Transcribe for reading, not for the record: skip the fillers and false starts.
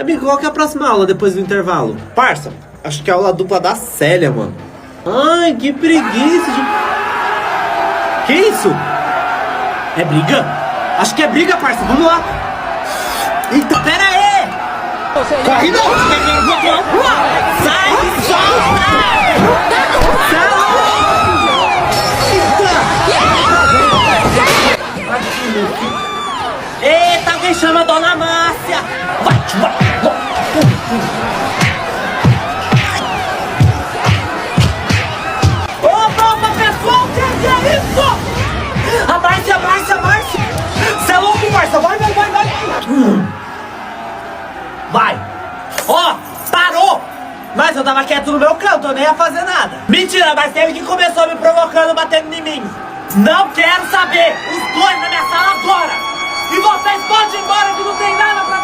Amigo, qual que é a próxima aula depois do intervalo? Parça, acho que é a aula dupla da Célia, mano. Ai, que preguiça de... Que isso? É briga? Acho que é briga, parça. Vamos lá. Eita, pera aí! Corre não! Sai, solta! Eita, alguém chama a Dona Márcia! Vai! Opa, pessoal, o que é isso? A Márcia! Você é louco, Márcia? Vai! Vai! Ó, parou! Mas eu tava quieto no meu canto, eu nem ia fazer nada. Mentira, mas teve que começou me provocando, batendo em mim. Não quero saber! Os dois na minha sala agora! E vocês podem ir embora que não tem nada pra